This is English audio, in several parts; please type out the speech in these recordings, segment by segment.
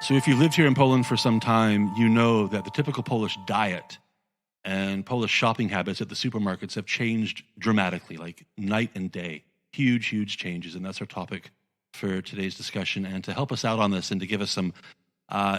So if you've lived here in Poland for some time, you know that the typical Polish diet and Polish shopping habits at the supermarkets have changed dramatically, like night and day. Huge, huge changes. And that's our topic for today's discussion. And to help us out on this and to give us some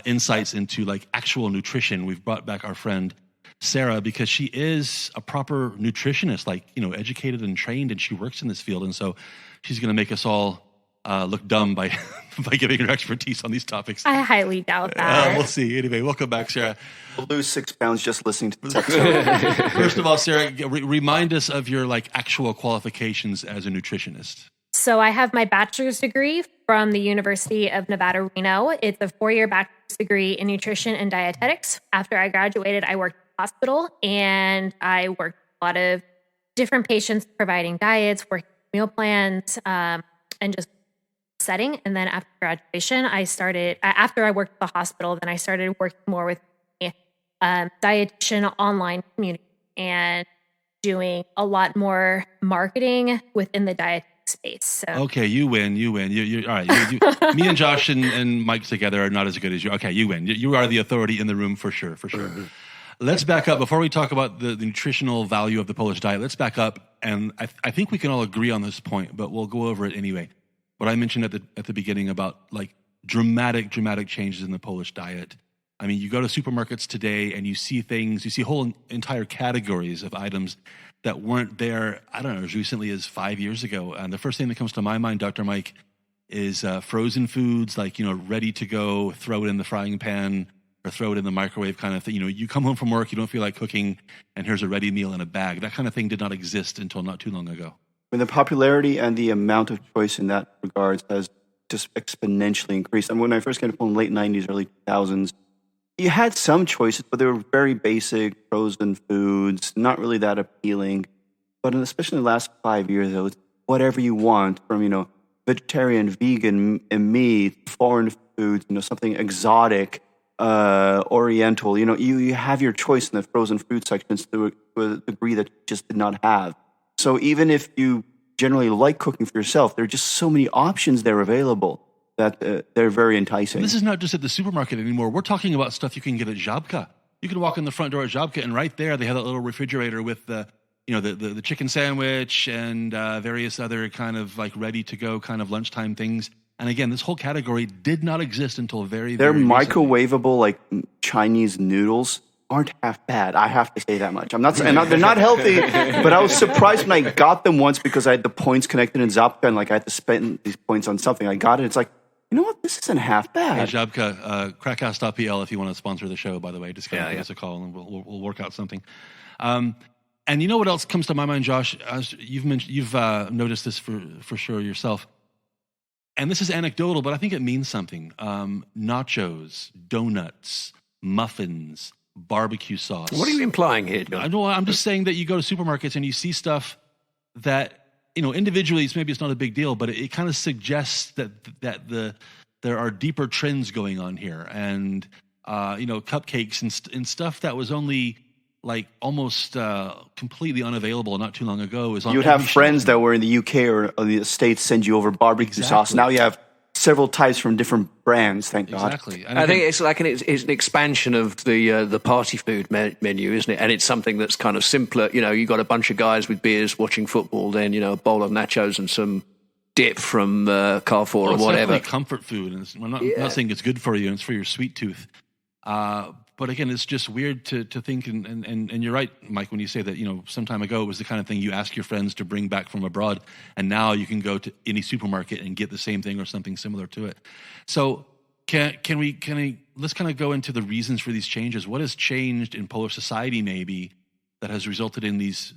insights into like actual nutrition, we've brought back our friend Sarah, because she is a proper nutritionist, like, educated and trained, and she works in this field. And so she's going to make us all look dumb by by giving her expertise on these topics. I highly doubt that. We'll see. Anyway, welcome back, Sarah. I'll lose 6 pounds just listening to this episode. First of all, Sarah, remind us of your actual qualifications as a nutritionist. So I have my bachelor's degree from the University of Nevada, Reno. It's a 4-year bachelor's degree in nutrition and dietetics. After I graduated, I worked in a hospital, and I worked with a lot of different patients, providing diets, working meal plans, and just setting. And then after graduation, after I worked at the hospital, then I started working more with a dietitian online community and doing a lot more marketing within the dietetic space. So. Okay, you win. You're all right. Me and Josh and Mike together are not as good as you. Okay, you win. You are the authority in the room for sure. Let's back up. Before we talk about the nutritional value of the Polish diet, let's back up. And I think we can all agree on this point, but we'll go over it anyway. What I mentioned at the beginning about dramatic changes in the Polish diet. I mean, you go to supermarkets today and you see whole entire categories of items that weren't there, I don't know, as recently as 5 years ago. And the first thing that comes to my mind, Dr. Mike, is frozen foods, ready to go, throw it in the frying pan or throw it in the microwave kind of thing. You come home from work, you don't feel like cooking, and here's a ready meal in a bag. That kind of thing did not exist until not too long ago. And the popularity and the amount of choice in that regards has just exponentially increased. And when I first came to Poland, late 90s, early 2000s, you had some choices, but they were very basic, frozen foods, not really that appealing. But especially in the last 5 years, it was whatever you want, from, vegetarian, vegan, and meat, foreign foods, something exotic, oriental. You have your choice in the frozen food sections to a degree that you just did not have. So even if you generally like cooking for yourself, there are just so many options there available that they're very enticing. And this is not just at the supermarket anymore. We're talking about stuff you can get at Żabka. You can walk in the front door at Żabka, and right there they have that little refrigerator with the chicken sandwich and various other kind of ready-to-go kind of lunchtime things. And again, this whole category did not exist until very microwavable Chinese noodles aren't half bad. I have to say that much. I'm not saying they're not healthy, but I was surprised when I got them once because I had the points connected in Żabka and I had to spend these points on something. I got it. It's you know what? This isn't half bad. Hey, Żabka, KrakCast.pl if you want to sponsor the show, by the way. Just give us a call and we'll work out something. And you know what else comes to my mind, Josh? As you've noticed this for sure yourself. And this is anecdotal, but I think it means something. Nachos, donuts, muffins, barbecue sauce. What are you implying here, John? I'm just saying that you go to supermarkets and you see stuff that, individually maybe it's not a big deal, but it kind of suggests that there are deeper trends going on here. And, cupcakes and stuff that was only almost completely unavailable not too long ago. You would have friends that were in the UK or the States send you over barbecue sauce. Now you have several types from different brands, thank God. Exactly. I think it's it's an expansion of the party food menu, isn't it? And it's something that's kind of simpler. You got a bunch of guys with beers watching football, then, a bowl of nachos and some dip from Carrefour or whatever. It's comfort food. And I'm not saying it's good for you, and it's for your sweet tooth. But again, it's just weird to think, and you're right, Mike, when you say that, some time ago it was the kind of thing you ask your friends to bring back from abroad, and now you can go to any supermarket and get the same thing or something similar to it. So can we let's kind of go into the reasons for these changes. What has changed in Polish society maybe that has resulted in these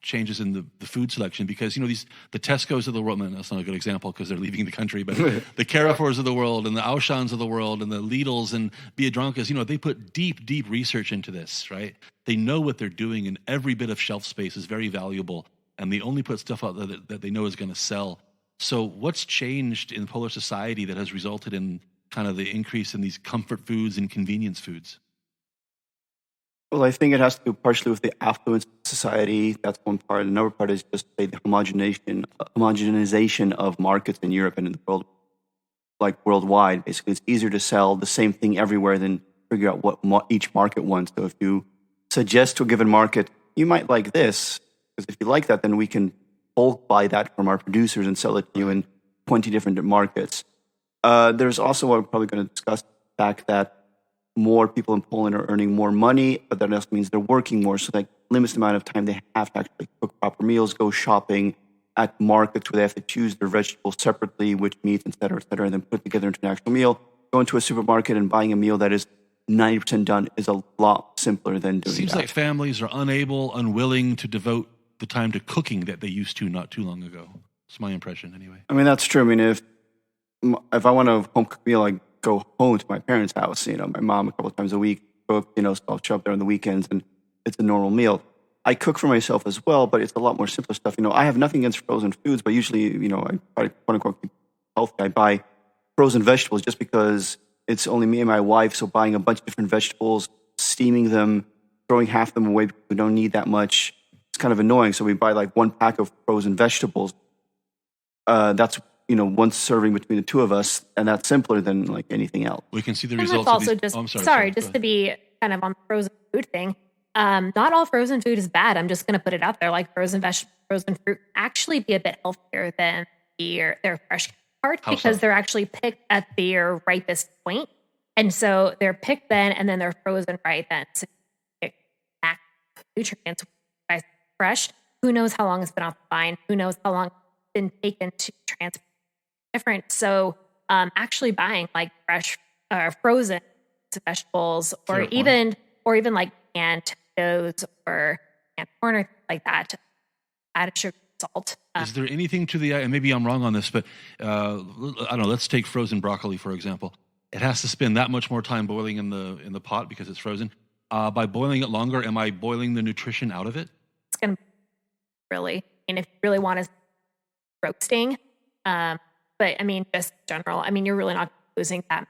changes in the food selection? Because the Tesco's of the world, that's not a good example because they're leaving the country, but the Carrefours of the world and the Auchans of the world and the Lidls and Biedronkas, they put deep research into this, right? They know what they're doing, and every bit of shelf space is very valuable, and they only put stuff out there that they know is going to sell. So what's changed in Polish society that has resulted in kind of the increase in these comfort foods and convenience foods? Well, I think it has to do partially with the affluence of society. That's one part. Another part is just the homogenization of markets in Europe and in the world. like worldwide. Basically, it's easier to sell the same thing everywhere than figure out what each market wants. So if you suggest to a given market, you might like this, because if you like that, then we can bulk buy that from our producers and sell it to you in 20 different markets. There's also what we're probably going to discuss, the fact that more people in Poland are earning more money, but that also means they're working more, so that limits the amount of time they have to actually cook proper meals, go shopping at markets where they have to choose their vegetables separately, which meats, et cetera, and then put together into an actual meal. Going to a supermarket and buying a meal that is 90% done is a lot simpler than doing Seems that. like families are unwilling to devote the time to cooking that they used to not too long ago. It's my impression, anyway. I mean, that's true. I mean, if I want a home cooked meal, I go home to my parents' house. My mom a couple of times a week cook. So I'll show up there on the weekends, and it's a normal meal. I cook for myself as well, but it's a lot more simpler stuff. I have nothing against frozen foods, but usually, I try to quote unquote keep healthy. I buy frozen vegetables just because it's only me and my wife. So buying a bunch of different vegetables, steaming them, throwing half them away because we don't need that much, it's kind of annoying. So we buy like one pack of frozen vegetables. That's one serving between the two of us, and that's simpler than like anything else. We can see the And results. also of these. just Oh, I'm sorry, just to be kind of on the frozen food thing. Not all frozen food is bad. I'm just going to put it out there. Like frozen vegetables, frozen fruit actually be a bit healthier than their fresh parts, because they're actually picked at their ripest point, and so they're picked then, and then they're frozen right then. So you get nutrients fresh. Who knows how long it's been off the vine? Who knows how long it's been taken to transport? Different. So actually buying like fresh frozen vegetables, or even like canned potatoes or canned corn or things like that, add sugar, salt. Is there anything to the, and maybe I'm wrong on this, but I don't know, let's take frozen broccoli, for example. It has to spend that much more time boiling in the pot because it's frozen. By boiling it longer, am I boiling the nutrition out of it? It's going to really, and if you really want to roasting, but I mean, just in general, I mean, you're really not losing that.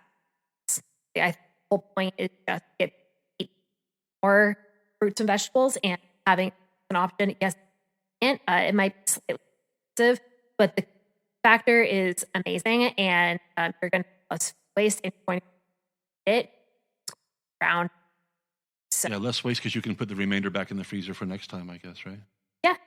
The whole point is just get more fruits and vegetables, and having an option. Yes, and it might be slightly expensive, but the factor is amazing, and you're going to less waste and going to it around. So, yeah, less waste because you can put the remainder back in the freezer for next time, I guess, right?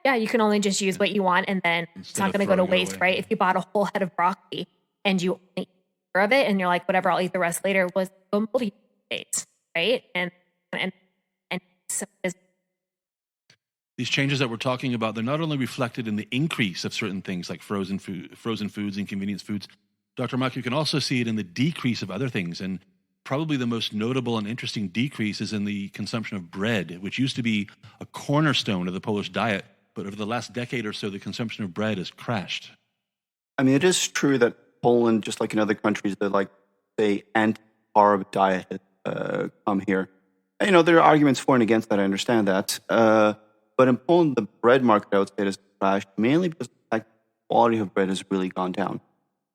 Yeah. You can only just use what you want, and then it's not going to go to waste, right? If you bought a whole head of broccoli and you only eat of it, and you're like, whatever, I'll eat the rest later, was moldy days, right? And so these changes that we're talking about, they're not only reflected in the increase of certain things like frozen foods and convenience foods. Dr. Mark, you can also see it in the decrease of other things, and probably the most notable and interesting decrease is in the consumption of bread, which used to be a cornerstone of the Polish diet, but over the last decade or so, the consumption of bread has crashed. I mean, it is true that Poland, just like in other countries, the say anti-carb diet come here. And, there are arguments for and against that. I understand that, but in Poland, the bread market, I would say, has crashed mainly because the fact the quality of bread has really gone down.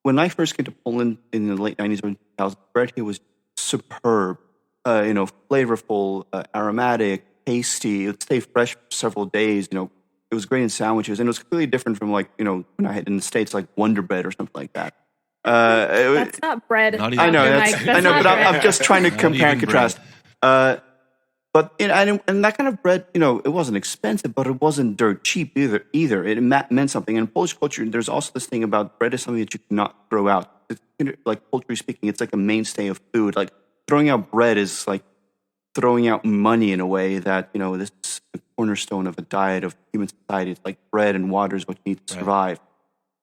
When I first came to Poland in the late 90s or 2000s, bread here was superb, flavorful, aromatic, tasty. It would stay fresh for several days. It was great in sandwiches, and it was completely different from when I had in the States, like Wonder Bread or something like that. That's not bread. Not I know, I know, but I'm just trying to compare and contrast. But and that kind of bread, it wasn't expensive, but it wasn't dirt cheap either. It meant something. And in Polish culture, there's also this thing about bread is something that you cannot throw out. It's, like culturally speaking, it's like a mainstay of food. Like throwing out bread is like throwing out money in a way that this is the cornerstone of a diet of human society. It's like bread and water is what you need to survive.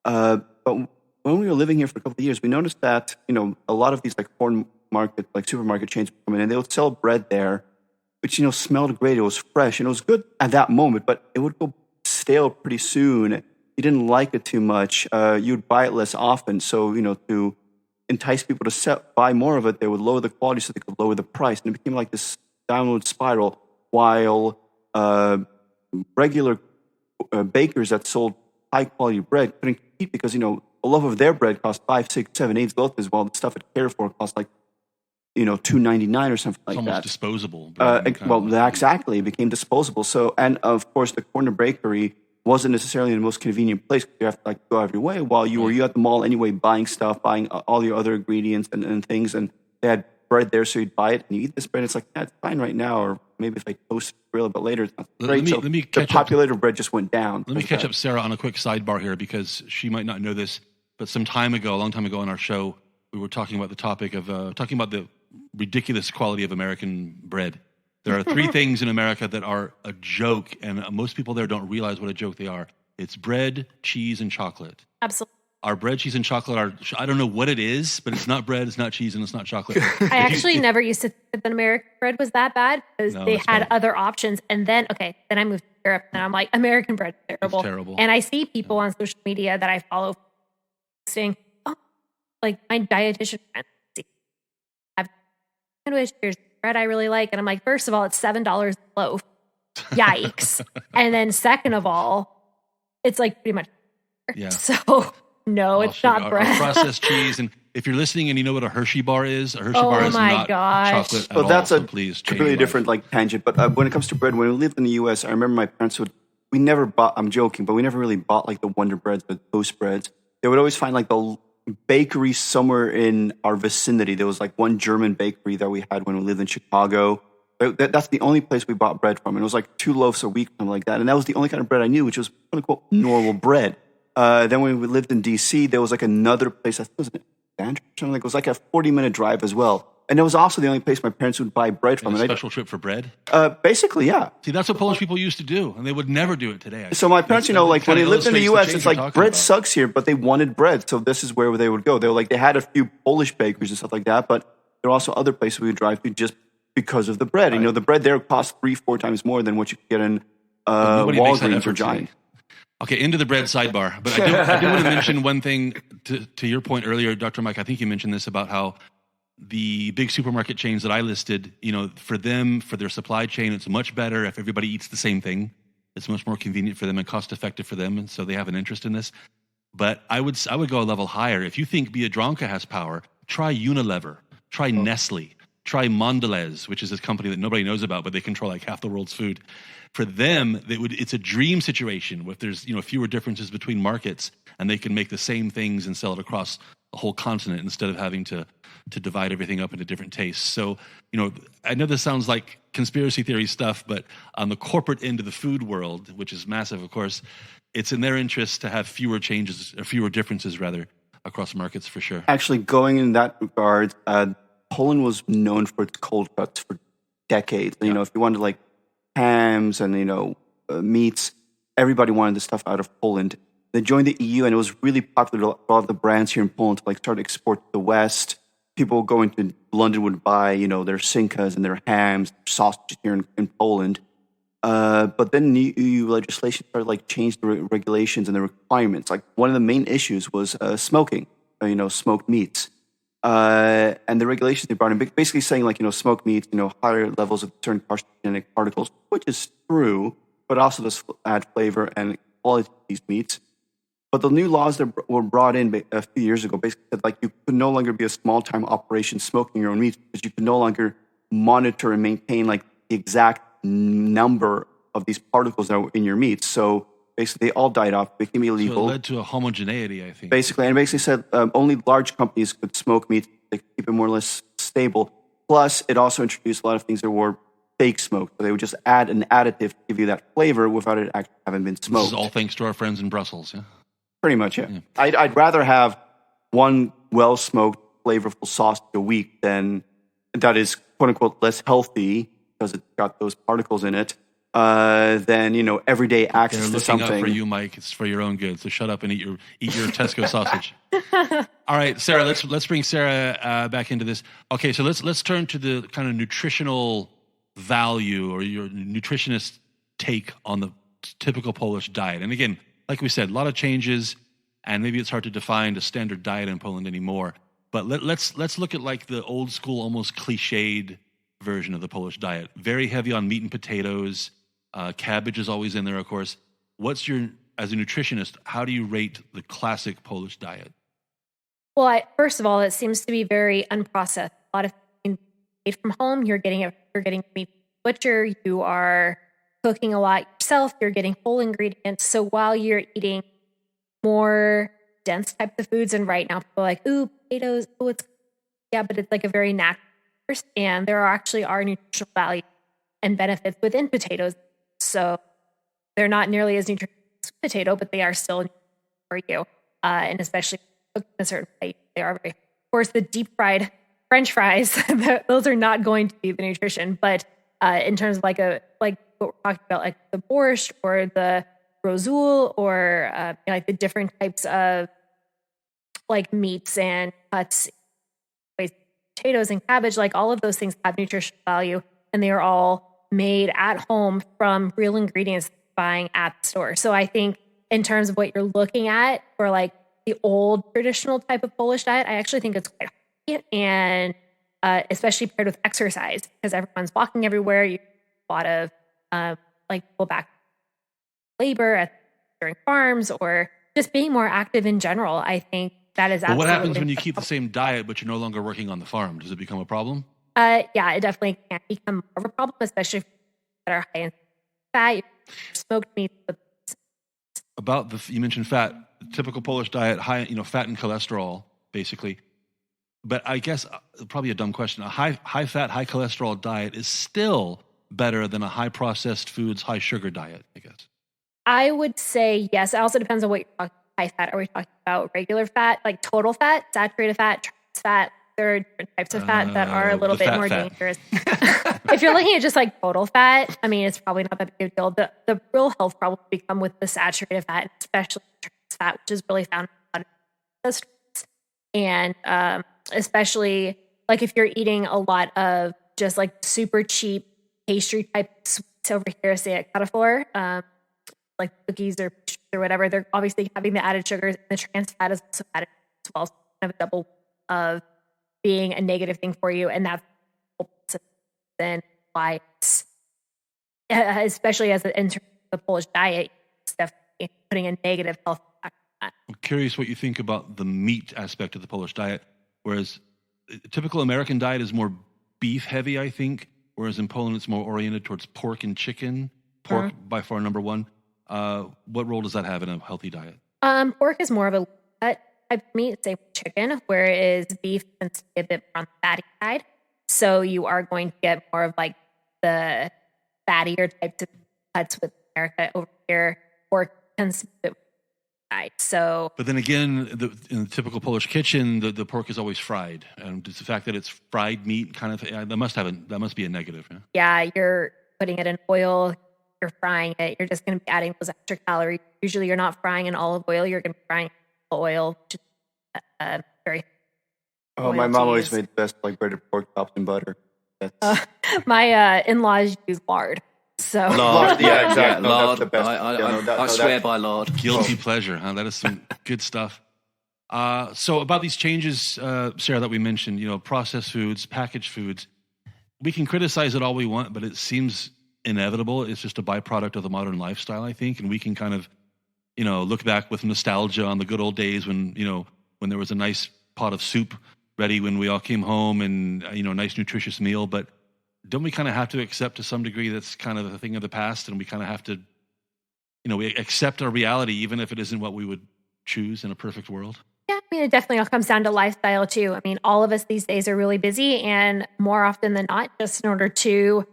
But when we were living here for a couple of years, we noticed that a lot of these supermarket chains would come in, and they would sell bread there, which smelled great. It was fresh and it was good at that moment, but it would go stale pretty soon. You didn't like it too much. You'd buy it less often. So to entice people to buy more of it, they would lower the quality so they could lower the price, and it became like this downward spiral. While regular bakers that sold high quality bread couldn't compete because a loaf of their bread cost 5, 6, 7, 8 zlotys, while the stuff at Carrefour cost like $2.99 or something like that. Almost disposable. Exactly, it became disposable. So, and of course, the corner bakery wasn't necessarily the most convenient place because you have to like go out of your way. While you at the mall anyway, buying stuff, buying all your other ingredients and things, and they had bread there, so you'd buy it and you eat this bread. It's like, yeah, it's fine right now, or maybe if I toast it, grill it, but later it's not great. The popularity of bread just went down. Let me catch up Sarah on a quick sidebar here because she might not know this, but a long time ago on our show, we were talking about the topic of talking about the ridiculous quality of American bread. There are 3 things in America that are a joke, and most people there don't realize what a joke they are. It's bread, cheese, and chocolate. Absolutely. Our bread, cheese, and chocolate are, I don't know what it is, but it's not bread, it's not cheese, and it's not chocolate. I actually never used to think that American bread was that bad because they had other options. And then I moved to Europe and I'm like, American bread is terrible. It's terrible. And I see people on social media that I follow saying, oh, like my dietitian friend, I've sandwich, here's bread I really like. And I'm like, first of all, it's $7 a loaf. Yikes. And then second of all, it's like pretty much. Yeah. So no, it's not bread. Our processed cheese. And if you're listening and you know what a Hershey bar is, a Hershey bar is not chocolate at all. That's so please completely different like tangent. But when it comes to bread, when we lived in the U.S., I remember my parents we never bought, I'm joking, but we never really bought like the Wonder Breads, the toast breads. They would always find like the bakery somewhere in our vicinity. There was like one German bakery that we had when we lived in Chicago. That's the only place we bought bread from. And it was like 2 loaves a week, something like that. And that was the only kind of bread I knew, which was quote unquote normal bread. Then when we lived in DC, there was like another place, I think it was in Alexandria or something. It was like a 40-minute drive as well. And that was also the only place my parents would buy bread from. A special trip for bread? Basically, yeah. See, that's what Polish people used to do, and they would never do it today. So my parents, like when they lived in the U.S., it's like bread sucks here, but they wanted bread. So this is where they would go. They had a few Polish bakeries and stuff like that, but there were also other places we would drive to just because of the bread. Right. The bread there costs 3-4 times more than what you could get in Walgreens or Giant. Okay, into the bread sidebar. But I do want to mention one thing to your point earlier, Dr. Mike. I think you mentioned this about how the big supermarket chains that I listed, for them, for their supply chain, it's much better if everybody eats the same thing. It's much more convenient for them and cost effective for them, and so they have an interest in this. But I would go a level higher. If you think Biedronka has power, try Unilever, try Nestle, try Mondelez, which is this company that nobody knows about, but they control like half the world's food. For them, it's a dream situation if there's fewer differences between markets, and they can make the same things and sell it across a whole continent instead of having to divide everything up into different tastes. So, I know this sounds like conspiracy theory stuff, but on the corporate end of the food world, which is massive, of course, it's in their interest to have fewer differences rather across markets for sure. Actually, going in that regard, Poland was known for its cold cuts for decades. Yeah. If you wanted like hams and meats, everybody wanted the stuff out of Poland. They joined the EU, and it was really popular. A lot of the brands here in Poland to start to export to the West. People going to London would buy, their Sinkas and their hams, their sausages here in Poland. But then the EU legislation started change the regulations and the requirements. Like one of the main issues was smoking, smoked meats. And the regulations they brought in, basically saying smoked meats, higher levels of certain carcinogenic particles, which is true, but also does add flavor and quality to these meats. But the new laws that were brought in a few years ago basically said you could no longer be a small-time operation smoking your own meat because you could no longer monitor and maintain the exact number of these particles that were in your meat. So basically, they all died off, became illegal. So it led to a homogeneity, I think. Basically said only large companies could smoke meat to keep it more or less stable. Plus, it also introduced a lot of things that were fake smoke. So they would just add an additive to give you that flavor without it actually having been smoked. This is all thanks to our friends in Brussels, yeah? Pretty much, yeah. I'd rather have one well-smoked, flavorful sausage a week than that is, quote-unquote, less healthy because it's got those particles in it. Than everyday access to something. They're looking out for you, Mike. It's for your own good. So shut up and eat your Tesco sausage. All right, Sarah. Let's bring Sarah back into this. Okay, so let's turn to the kind of nutritional value or your nutritionist take on the typical Polish diet. And again, like we said, a lot of changes, and maybe it's hard to define a standard diet in Poland anymore. But let's look at the old school, almost cliched version of the Polish diet. Very heavy on meat and potatoes. Cabbage is always in there, of course. As a nutritionist, how do you rate the classic Polish diet? Well, first of all, it seems to be very unprocessed. A lot of things made from home. You're getting meat from the butcher. You are cooking a lot yourself. You're getting whole ingredients. So while you're eating more dense types of foods, and right now people are like, ooh, potatoes, oh, it's, yeah, but it's like a very natural source, and there are nutritional value and benefits within potatoes. So they're not nearly as nutritious as potato, but they are still for you. And especially cooked in a certain way, they are very, of course, the deep fried French fries, those are not going to be the nutrition. But in terms of like what we're talking about, like the borscht or the rosoul or like the different types of like meats and cuts, potatoes and cabbage, like all of those things have nutritional value, and they are all made at home from real ingredients buying at the store. So I think in terms of what you're looking at for like the old traditional type of Polish diet, I actually think it's quite healthy, and especially paired with exercise, because everyone's walking everywhere. You a lot of like people back labor during farms or just being more active in general. I think that is absolutely. Well, what happens when you keep the same diet but you're no longer working on the farm? Does it become a problem? Yeah, it definitely can become more of a problem, especially if that are high in fat, smoked meat. About you mentioned fat. Typical Polish diet, high, fat and cholesterol, basically. But I guess probably a dumb question. A high fat, high cholesterol diet is still better than a high processed foods, high sugar diet, I guess. I would say yes. It also depends on what you're talking about. High fat. Are we talking about regular fat, like total fat, saturated fat, trans fat? There are different types of fat that are a little bit more dangerous. If you're looking at just like total fat, I mean, it's probably not that big a deal. The real health problems become with the saturated fat, especially trans fat, which is really found in a lot of foods. And especially like if you're eating a lot of just like super cheap pastry type sweets over here, say at Carrefour, like cookies or whatever, they're obviously having the added sugars, and the trans fat is also added as well. So kind of a double of being a negative thing for you, and that's then why it's, especially as in terms of the Polish diet, it's definitely putting a negative health impact on that. I'm curious what you think about the meat aspect of the Polish diet, whereas a typical American diet is more beef heavy, I think, whereas in Poland it's more oriented towards pork and chicken. Pork by far number one. What role does that have in a healthy diet? Pork is more of a cut type of meat, say chicken, whereas beef tends to be a bit more on the fatty side. So you are going to get more of like the fattier types of cuts with America. Over here, pork tends to be a bit more side. So, but then again, in the typical Polish kitchen, the pork is always fried, and it's the fact that it's fried meat kind of that must be a negative. Yeah, you're putting it in oil. You're frying it, you're just going to be adding those extra calories. Usually you're not frying in olive oil, you're going to be frying in oil, which is very my mom always made the best like breaded pork chops and butter. My in-laws use lard. So lard, yeah, exactly. Lard. Lard. I swear by lard. Guilty pleasure, huh? That is some good stuff. So about these changes, Sarah, that we mentioned, processed foods, packaged foods, we can criticize it all we want, but it seems inevitable. It's just a byproduct of the modern lifestyle, I think, and we can kind of, look back with nostalgia on the good old days when there was a nice pot of soup ready when we all came home, and a nice nutritious meal. But don't we kind of have to accept to some degree that's kind of a thing of the past, and we kind of have to, we accept our reality even if it isn't what we would choose in a perfect world? Yeah, I mean, it definitely all comes down to lifestyle too. I mean, all of us these days are really busy, and more often than not, just in order to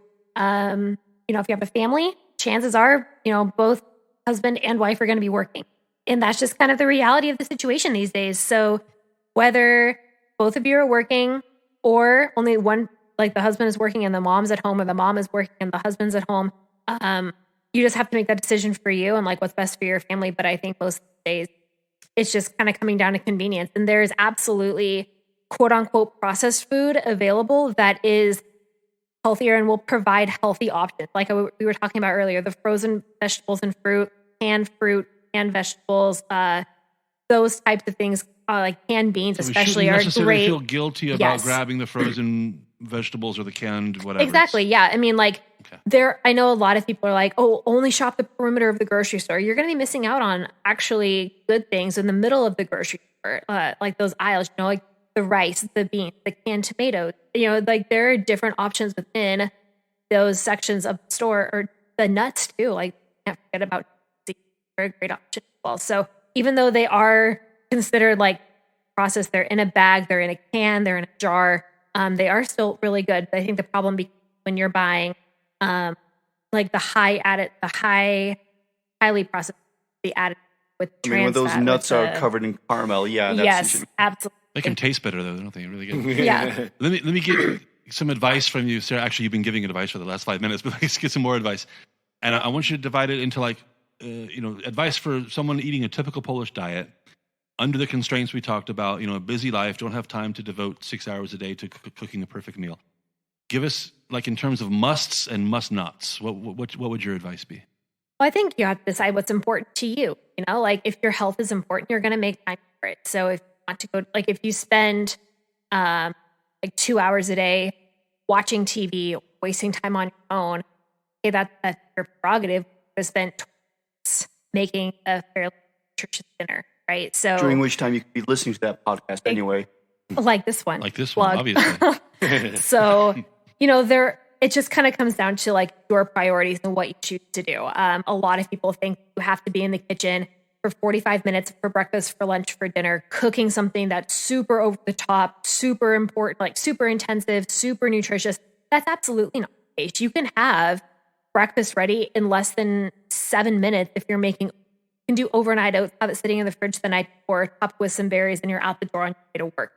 if you have a family, chances are, both husband and wife are going to be working. And that's just kind of the reality of the situation these days. So whether both of you are working or only one, like the husband is working and the mom's at home, or the mom is working and the husband's at home, you just have to make that decision for you and like what's best for your family. But I think most days it's just kind of coming down to convenience. And there is absolutely quote unquote processed food available that is healthier and will provide healthy options. Like we were talking about earlier, the frozen vegetables and fruit, canned vegetables, those types of things, like canned beans, so especially, are great. Necessarily feel guilty about grabbing the frozen vegetables or the canned whatever. Exactly. Yeah. I mean, like I know a lot of people are like, oh, only shop the perimeter of the grocery store. You're going to be missing out on actually good things in the middle of the grocery store, like those aisles, like the rice, the beans, the canned tomatoes, like there are different options within those sections of the store, or the nuts too. Like can't forget about they're a great option as well. So even though they are considered like processed, they're in a bag, they're in a can, they're in a jar, they are still really good. But I think the problem when you're buying like the highly processed, the added with when those nuts are covered in caramel, yes, absolutely. They can taste better though, don't they? Really good. Yeah. Let me get some advice from you, Sarah. Actually, you've been giving advice for the last 5 minutes, but let's get some more advice. And I want you to divide it into like, advice for someone eating a typical Polish diet under the constraints we talked about. A busy life, don't have time to devote 6 hours a day to cooking a perfect meal. Give us, like, in terms of musts and must-nots, what would your advice be? Well, I think you have to decide what's important to you. Like if your health is important, you're going to make time for it. So if you want to go, like if you spend like 2 hours a day watching TV, wasting time on your phone, okay, that's your prerogative to spend 20 minutes making a fairly nutritious dinner, right? So during which time you could be listening to that podcast anyway. Like this one. Like this one, obviously. So, it just kind of comes down to like your priorities and what you choose to do. A lot of people think you have to be in the kitchen for 45 minutes for breakfast, for lunch, for dinner, cooking something that's super over the top, super important, like super intensive, super nutritious. That's absolutely not the case. You can have breakfast ready in less than 7 minutes if you're making. You can do overnight oats, have it sitting in the fridge the night before, top with some berries, and you're out the door on your way to work.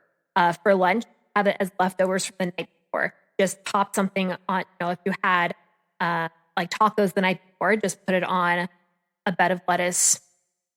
For lunch, have it as leftovers from the night before. Just pop something on, if you had like tacos the night before, just put it on a bed of lettuce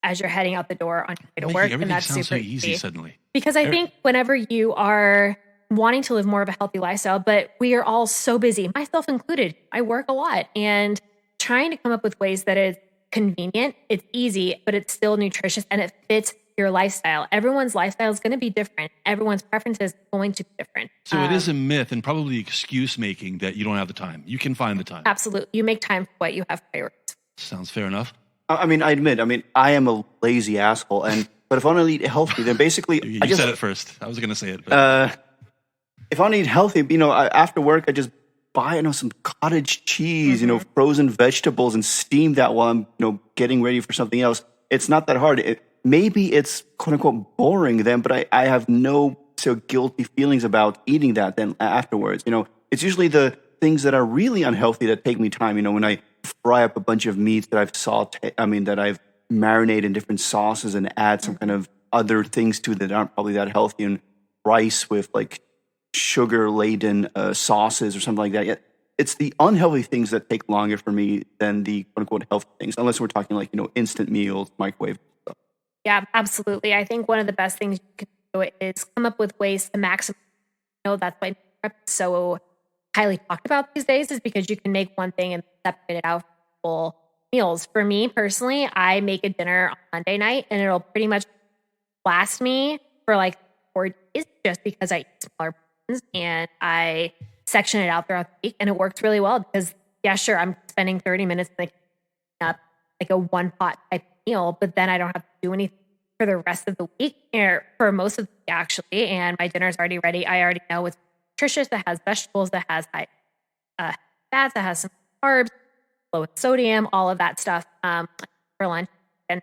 as you're heading out the door on your way to work. And that's sounds super so easy suddenly. Because I think whenever you are wanting to live more of a healthy lifestyle, but we are all so busy, myself included, I work a lot, and trying to come up with ways that is convenient, it's easy, but it's still nutritious and it fits your lifestyle. Everyone's lifestyle is going to be different. Everyone's preferences are going to be different. So it is a myth and probably excuse making that you don't have the time. You can find the time. Absolutely. You make time for what you have priorities. Sounds fair enough. I admit, I am a lazy asshole, but if I want to eat healthy, then basically you said it first. I was going to say it. If I want to eat healthy, after work, I just buy, some cottage cheese, frozen vegetables, and steam that while I'm, getting ready for something else. It's not that hard. Maybe it's quote unquote boring then, but I have no so guilty feelings about eating that then afterwards. It's usually the things that are really unhealthy that take me time. When I fry up a bunch of meats that that I've marinated in different sauces and add some kind of other things to that aren't probably that healthy, and rice with like sugar-laden sauces or something like that. Yet it's the unhealthy things that take longer for me than the quote-unquote healthy things, unless we're talking like, instant meals, microwave stuff. Yeah, absolutely. I think one of the best things you can do is come up with ways to maximize. That's why prep is so highly talked about these days, is because you can make one thing and separate it out for full meals. For me personally, I make a dinner on Monday night and it'll pretty much last me for like 4 days, just because I eat smaller portions and I section it out throughout the week, and it works really well because, yeah, sure, I'm spending 30 minutes making up like a one pot type meal, but then I don't have to do anything for the rest of the week, or for most of the week actually, and my dinner's already ready. I already know it's nutritious, that has vegetables, that has high fats, that has some carbs, low in sodium, all of that stuff for lunch. And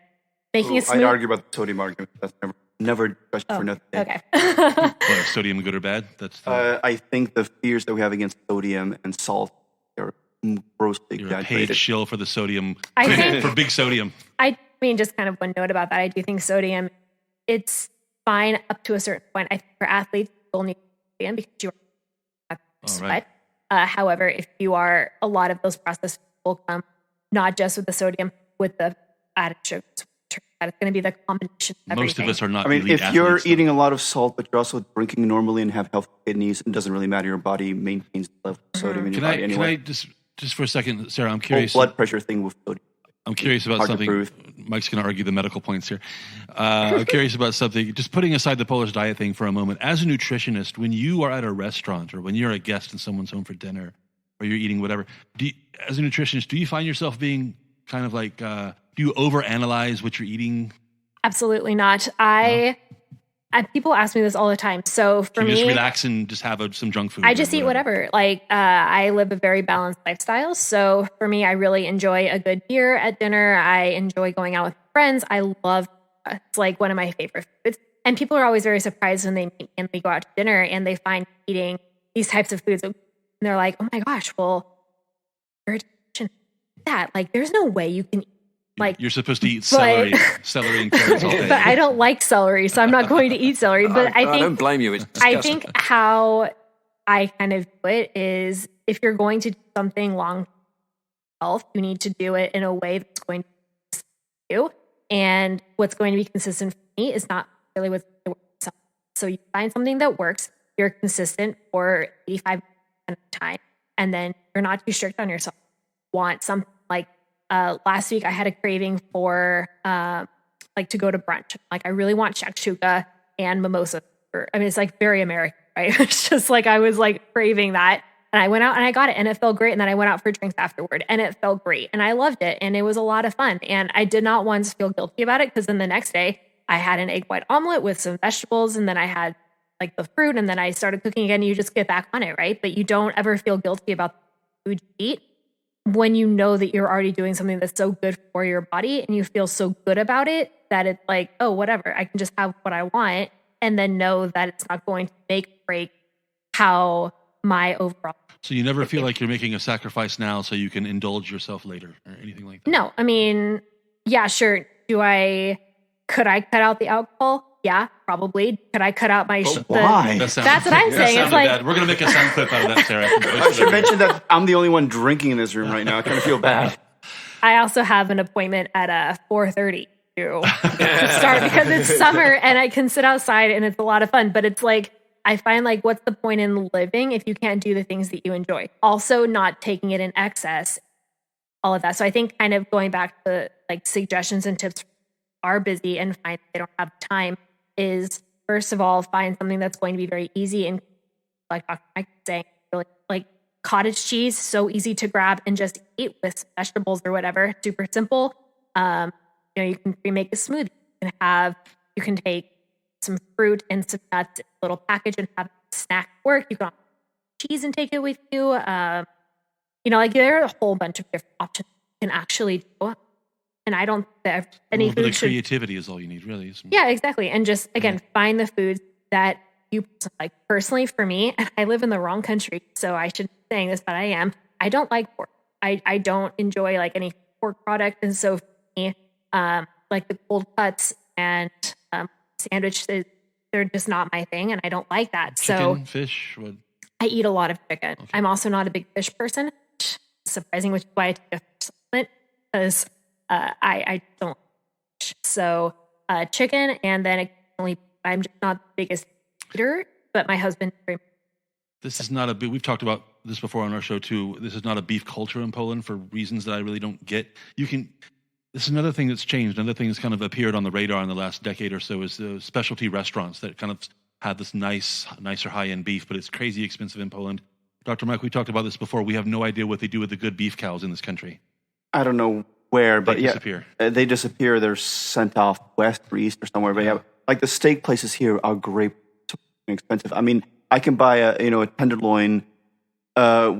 making a smoothie. I'd argue about the sodium argument. That's never discussed for nothing. Okay. Is sodium good or bad? That's I think the fears that we have against sodium and salt are grossly You're a exaggerated. paid shill for the sodium, I think, for big sodium. I mean, just kind of one note about that. I do think sodium, it's fine up to a certain point. I think for athletes, you'll need sodium because you are sweat. Right. However, if you are, a lot of those processed will come not just with the sodium, with the added sugars. It's going to be the combination of everything. Most of us are not. If you're eating a lot of salt, but you're also drinking normally and have healthy kidneys, it doesn't really matter. Your body maintains the level of sodium in your body anyway. Can I just for a second, Sarah? I'm curious. Whole blood pressure thing with sodium. I'm curious about something. Mike's going to argue the medical points here. I'm curious about something. Just putting aside the Polish diet thing for a moment. As a nutritionist, when you are at a restaurant or when you're a guest in someone's home for dinner or you're eating whatever, as a nutritionist, do you find yourself being kind of like, do you overanalyze what you're eating? Absolutely not. I people ask me this all the time. So for Can you me, just relax and just have some junk food? I just eat whatever. Like I live a very balanced lifestyle. So for me, I really enjoy a good beer at dinner. I enjoy going out with friends. I love it's like one of my favorite foods. And people are always very surprised when they meet me and they go out to dinner and they find eating these types of foods. And they're like, oh my gosh, well, you're that. Like, there's no way you can eat. Like, you're supposed to eat celery and carrots all day. But I don't like celery, so I'm not going to eat celery. But I don't blame you. It's disgusting. I think how I kind of do it is if you're going to do something long health, you need to do it in a way that's going to be you. And what's going to be consistent for me is not really what's going to work for someone. So you find something that works, you're consistent for 85% of the time, and then you're not too strict on yourself. Want something like last week I had a craving for like to go to brunch. Like I really want shakshuka and mimosa. It's like very American, right? It's just like I was like craving that. And I went out and I got it and it felt great. And then I went out for drinks afterward and it felt great. And I loved it. And it was a lot of fun. And I did not once feel guilty about it because then the next day I had an egg white omelet with some vegetables and then I had like the fruit and then I started cooking again. You just get back on it, right? But you don't ever feel guilty about the food you eat when you know that you're already doing something that's so good for your body and you feel so good about it that it's like, oh, whatever, I can just have what I want and then know that it's not going to make or break how my overall. So you never feel like you're making a sacrifice now so you can indulge yourself later or anything like that? No, I mean, yeah, sure. Could I cut out the alcohol? Yeah, probably. Could I cut out my... Why? That's what I'm saying. It's like... We're going to make a sound clip out of that, Sarah. I should mention that I'm the only one drinking in this room right now. I kind of feel bad. I also have an appointment at 4:30 to start because it's summer and I can sit outside and it's a lot of fun. But it's like, I find like, what's the point in living if you can't do the things that you enjoy? Also not taking it in excess, all of that. So I think kind of going back to like suggestions and tips are busy and find they don't have time is first of all, find something that's going to be very easy and like Dr. Mike was saying, really, like cottage cheese, so easy to grab and just eat with vegetables or whatever. Super simple. You can remake a smoothie. You can take some fruit and some nuts in a little package and have a snack at work. You can have cheese and take it with you. Like there are a whole bunch of different options you can actually do. And I don't think that any food should... creativity is all you need, really. Yeah, exactly. And just, again, find the foods that you like. Personally, for me, and I live in the wrong country, so I should be saying this, but I am. I don't like pork. I don't enjoy like any pork product. And so for me, like the cold cuts and sandwiches, they're just not my thing. And I don't like that. Chicken, fish? What? I eat a lot of chicken. Okay. I'm also not a big fish person. Surprising, which is why I take a fish supplement because... I don't. So chicken, and then occasionally I'm just not the biggest eater, but my husband. This is not we've talked about this before on our show too. This is not a beef culture in Poland for reasons that I really don't get. This is another thing that's changed. Another thing that's kind of appeared on the radar in the last decade or so is the specialty restaurants that kind of have this nicer high-end beef, but it's crazy expensive in Poland. Dr. Mike, we talked about this before. We have no idea what they do with the good beef cows in this country. I don't know where, but they disappear. They're sent off west or east or somewhere. But yeah, like the steak places here are great, expensive. I mean, I can buy a tenderloin,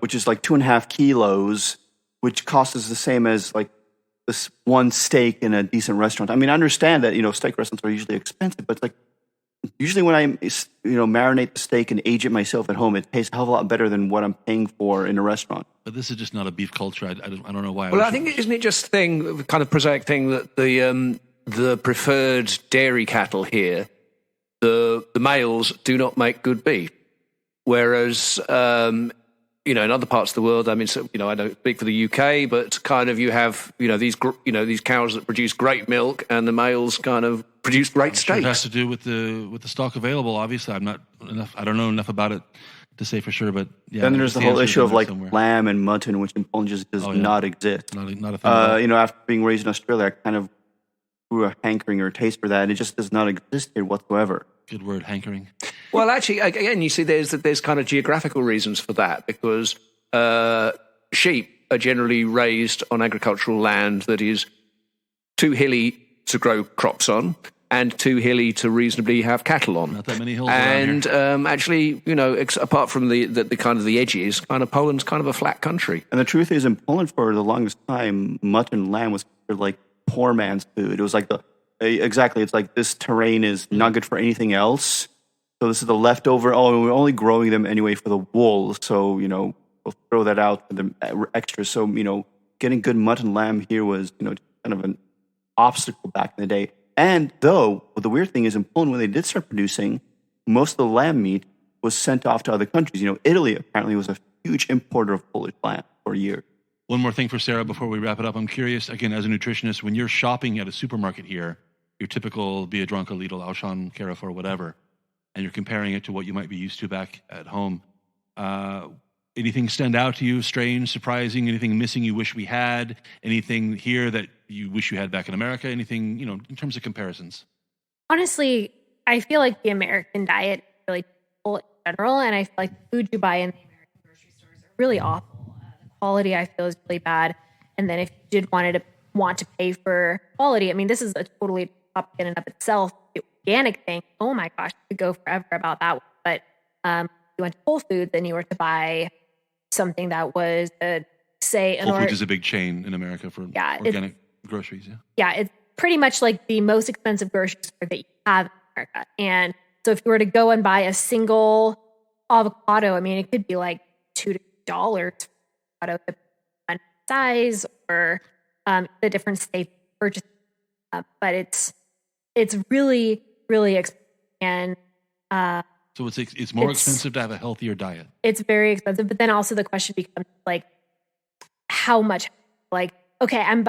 which is like 2.5 kilos, which costs us the same as like this one steak in a decent restaurant. I mean, I understand that steak restaurants are usually expensive, but it's like usually when I marinate the steak and age it myself at home, it tastes a hell of a lot better than what I'm paying for in a restaurant. But this is just not a beef culture. I don't know why. Well, I think isn't it just kind of prosaic thing that the preferred dairy cattle here, the males do not make good beef, whereas in other parts of the world, I mean, I don't speak for the UK, but kind of you have these cows that produce great milk, and the males kind of produce great steaks. It has to do with the stock available. Obviously, I don't know enough about it to say for sure, but yeah. Then there's the whole issue of like lamb and mutton, which in Poland just does not exist. Not a thing. After being raised in Australia, I kind of grew a hankering or a taste for that, and it just does not exist here whatsoever. Good word, hankering. Well, actually, again, you see, there's kind of geographical reasons for that because sheep are generally raised on agricultural land that is too hilly to grow crops on, and too hilly to reasonably have cattle on. Not that many hills around here. And actually, apart from the kind of the edges, kind of Poland's kind of a flat country. And the truth is, in Poland for the longest time, mutton and lamb was considered like poor man's food. It was like exactly. It's like this terrain is not good for anything else. So this is the leftover. Oh, we're only growing them anyway for the wool. So we'll throw that out for the extra. So getting good mutton lamb here was kind of an obstacle back in the day. And though the weird thing is, in Poland, when they did start producing, most of the lamb meat was sent off to other countries. Italy apparently was a huge importer of Polish lamb for a year. One more thing for Sarah before we wrap it up. I'm curious, again, as a nutritionist, when you're shopping at a supermarket here, your typical Biedronka, Lidl, Auchan, Carrefour, whatever, and you're comparing it to what you might be used to back at home, anything stand out to you, strange, surprising, anything missing you wish we had, anything here that you wish you had back in America, anything, in terms of comparisons? Honestly, I feel like the American diet is really terrible in general, and I feel like the food you buy in the American grocery stores are really awful. The quality, I feel, is really bad. And then if you did want to pay for quality, I mean, this is a totally topic in and of itself. The organic thing, oh my gosh, I could go forever about that one. But you went to Whole Foods and you were to buy something that was, say, Whole Foods is a big chain in America for organic groceries. Yeah, it's pretty much like the most expensive grocery store that you have in America. And so if you were to go and buy a single avocado, I mean, it could be like $2 for avocado, depending on size or the different state purchase. But it's really, really expensive. And so it's more expensive to have a healthier diet. It's very expensive. But then also the question becomes like, how much? Like, okay, I'm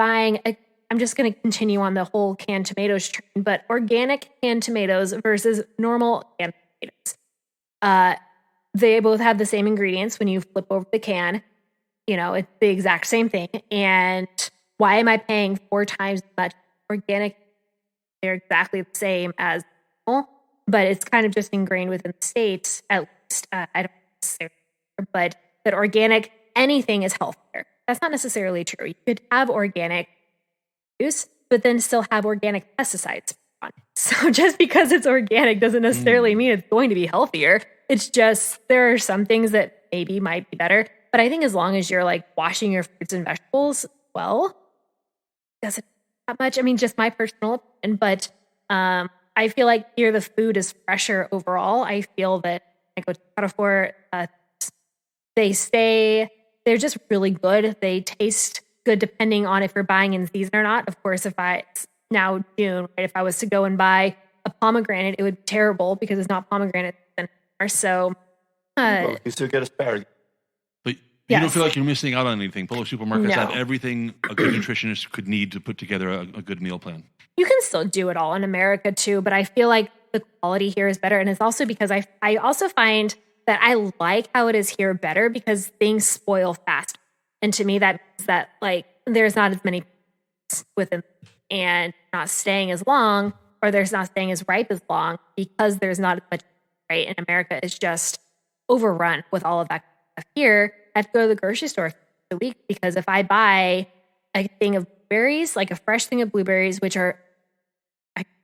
just going to continue on the whole canned tomatoes train, but organic canned tomatoes versus normal canned tomatoes. They both have the same ingredients when you flip over the can. It's the exact same thing. And why am I paying 4 times as much organic? They're exactly the same as normal, but it's kind of just ingrained within the states, at least. I don't necessarily, but that organic anything is healthier. That's not necessarily true. You could have organic use, but then still have organic pesticides on it. So just because it's organic doesn't necessarily mean it's going to be healthier. It's just there are some things that maybe might be better. But I think as long as you're like washing your fruits and vegetables well, doesn't that much. I mean, just my personal opinion, but I feel like here the food is fresher overall. I feel that I go to Carrefour, they're just really good. They taste good depending on if you're buying in season or not. Of course, it's now June, right? If I was to go and buy a pomegranate, it would be terrible because it's not pomegranate anymore. So you still get asparagus. But you don't feel like you're missing out on anything. Polish supermarkets have everything a good nutritionist could need to put together a good meal plan. You can still do it all in America too, but I feel like the quality here is better. And it's also because I also find that I like how it is here better because things spoil fast. And to me, that means that like there's not as many within and not staying as long, or there's not staying as ripe as long because there's not as much, right? And America is just overrun with all of that stuff. Here, I have to go to the grocery store a week because if I buy a thing of berries, like a fresh thing of blueberries, which are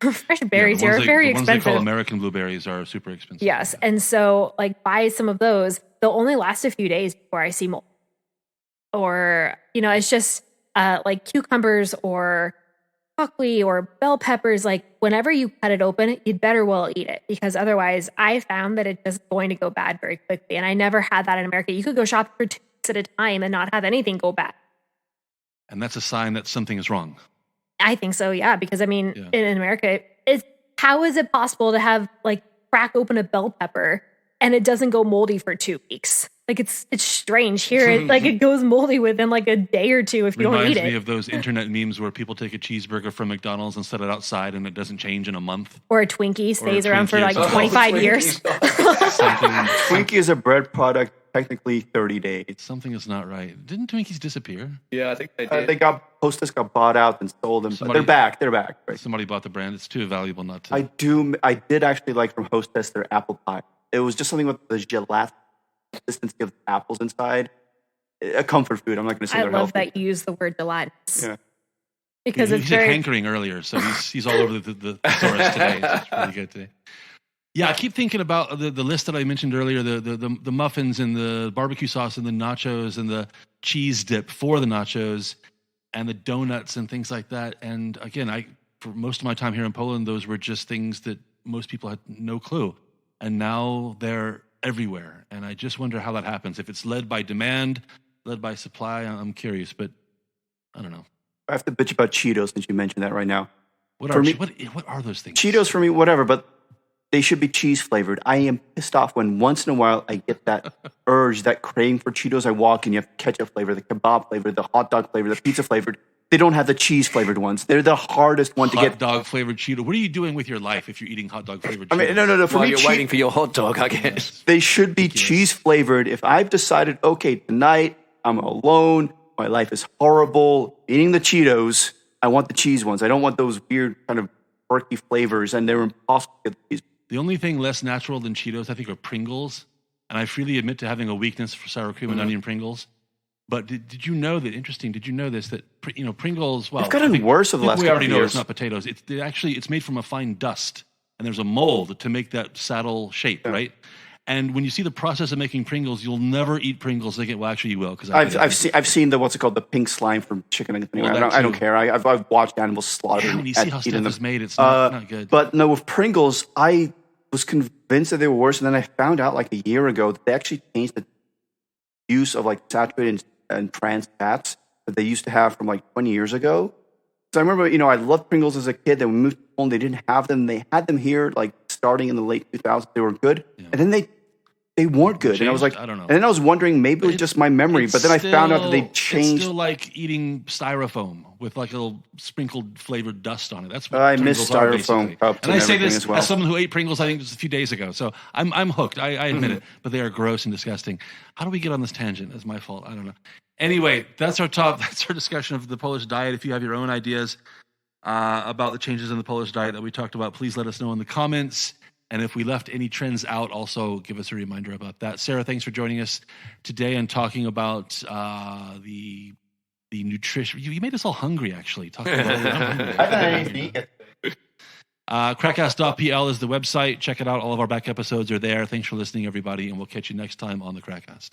fresh berries here are very expensive. The ones they call American blueberries are super expensive. Yes. And so like buy some of those. They'll only last a few days before I see mold. Or, it's just like cucumbers or broccoli or bell peppers. Like whenever you cut it open, you'd better well eat it because otherwise I found that it's just going to go bad very quickly. And I never had that in America. You could go shop for 2 weeks at a time and not have anything go bad. And that's a sign that something is wrong. I think so, yeah. Because in America, how is it possible to have like crack open a bell pepper and it doesn't go moldy for 2 weeks? Like it's strange here. It goes moldy within like a day or two if you don't eat it. Reminds me of those internet memes where people take a cheeseburger from McDonald's and set it outside and it doesn't change in a month. Or a Twinkie stays around for like 25 years. Twinkie is a bread product, technically 30 days. Something is not right. Didn't Twinkies disappear? Yeah, I think they did. Hostess got bought out and sold them. But they're back. They're back. Right? Somebody bought the brand. It's too valuable not to. I did actually like from Hostess their apple pie. It was just something with the gelatinous consistency of the apples inside. A comfort food. I'm not going to say they're healthy. I love that you use the word gelatinous. Yeah. because He it's said very hankering earlier, so he's all over the thesaurus today. It's really good today. Yeah, I keep thinking about the list that I mentioned earlier, the muffins and the barbecue sauce and the nachos and the cheese dip for the nachos and the donuts and things like that. And again, for most of my time here in Poland, those were just things that most people had no clue. And now they're everywhere. And I just wonder how that happens. If it's led by demand, led by supply, I'm curious, but I don't know. I have to bitch about Cheetos since you mentioned that right now. What For are me- what are those things? Cheetos for me, whatever, but they should be cheese flavored. I am pissed off when once in a while I get that urge, that craving for Cheetos. I walk and you have ketchup flavor, the kebab flavor, the hot dog flavor, the pizza flavored. They don't have the cheese flavored ones. They're the hardest one to Hot get. dog flavored Cheeto. What are you doing with your life if you're eating hot dog flavored Cheetos? I mean, no. For While me, you're waiting for your hot dog, I guess. they should be cheese flavored. If I've decided, okay, tonight I'm alone, my life is horrible, eating the Cheetos, I want the cheese ones. I don't want those weird kind of quirky flavors, and they're impossible to get the cheese. The only thing less natural than Cheetos, I think, are Pringles. And I freely admit to having a weakness for sour cream and onion Pringles. But did you know that? Interesting. Did you know this? That Pringles. Well, They've gotten worse over the last we couple already of know years. it's not potatoes. It's made from a fine dust, and there's a mold to make that saddle shape, right? And when you see the process of making Pringles, you'll never eat Pringles again. Well, actually, you will because I've seen the what's it called, the pink slime from chicken. Anyway, Well, I don't care. I've watched animals slaughter. Yeah, when you see how stuff eating them. is made, it's not good. But no, with Pringles, I was convinced that they were worse, and then I found out like a year ago that they actually changed the use of like saturated and trans fats that they used to have from like 20 years ago. So I remember, I loved Pringles as a kid. Then we moved to Poland, they didn't have them. They had them here like starting in the late 2000s. They were good, and then they weren't good. And I was like, I don't know. And then I was wondering, maybe it was just my memory. But then I found out that they changed. It's still like eating styrofoam with like a little sprinkled flavored dust on it. That's what I miss Pringles are, styrofoam basically. cups And I say everything this as well. as someone who ate Pringles, I think just a few days ago. So I'm hooked. I admit it. But they are gross and disgusting. How do we get on this tangent? That's my fault. I don't know. Anyway, that's our discussion of the Polish diet. If you have your own ideas about the changes in the Polish diet that we talked about, please let us know in the comments. And if we left any trends out, also give us a reminder about that. Sarah, thanks for joining us today and talking about the nutrition. You made us all hungry, actually. Talking about KrakCast.pl is the website. Check it out. All of our back episodes are there. Thanks for listening, everybody, and we'll catch you next time on the KrakCast.